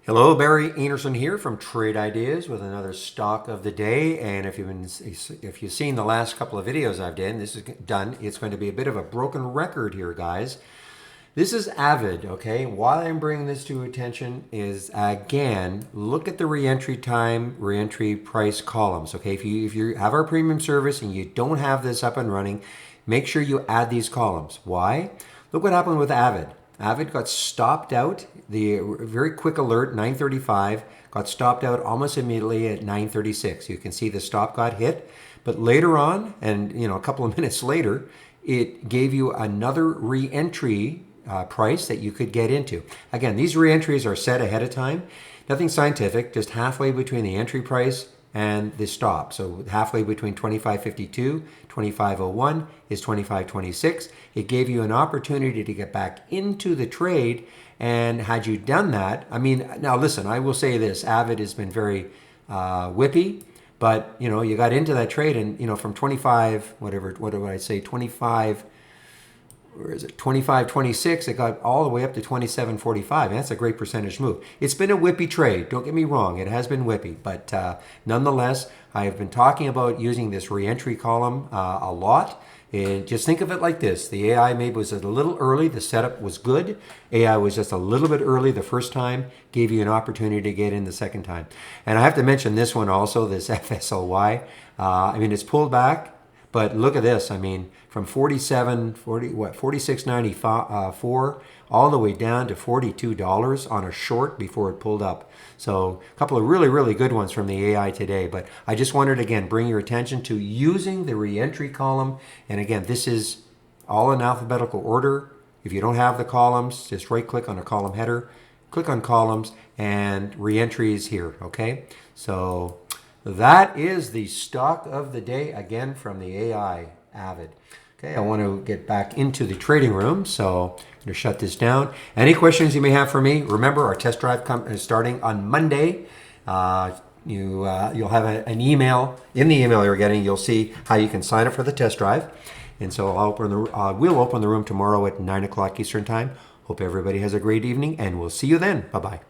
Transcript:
Hello, Barry Anderson here from Trade Ideas with another stock of the day. And if you've seen the last couple of videos I've done, it's going to be a bit of a broken record here, guys. This is AVID, okay? Why I'm bringing this to attention is, again, look at the reentry time, reentry price columns, okay? If you have our premium service and you don't have this up and running, make sure you add these columns. Why? Look what happened with AVID. AVID got stopped out, the very quick alert, 9:35, got stopped out almost immediately at 9:36. You can see the stop got hit, but later on, and a couple of minutes later, it gave you another re-entry price that you could get into. Again, these re-entries are set ahead of time. Nothing scientific, just halfway between the entry price and the stop. So halfway between 25.52, 25.01 is 25.26. It gave you an opportunity to get back into the trade. And had you done that, now listen, I will say this, AVID has been very whippy, but you got into that trade and from 25, what do I say, 25, where is it, 25.26, it got all the way up to 27.45. And that's a great percentage move. It's been a whippy trade, don't get me wrong, it has been whippy, but nonetheless, I have been talking about using this re-entry column a lot. And just think of it like this. The AI maybe was a little early. The setup was good. AI was just a little bit early the first time, gave you an opportunity to get in the second time. And I have to mention this one also, this FSLY. It's pulled back, but look at this. From 46.94 all the way down to $42 on a short before it pulled up. So a couple of really, really good ones from the AI today. But I just wanted to, again, bring your attention to using the re-entry column. And again, this is all in alphabetical order. If you don't have the columns, just right-click on a column header, click on columns, and re-entry is here, okay? So that is the stock of the day, again, from the AI, AVID. Okay, I want to get back into the trading room, so I'm going to shut this down. Any questions you may have for me, remember our test drive is starting on Monday. You'll have an email. In the email you're getting, you'll see how you can sign up for the test drive. And so we'll open the room tomorrow at 9 o'clock Eastern Time. Hope everybody has a great evening, and we'll see you then. Bye-bye.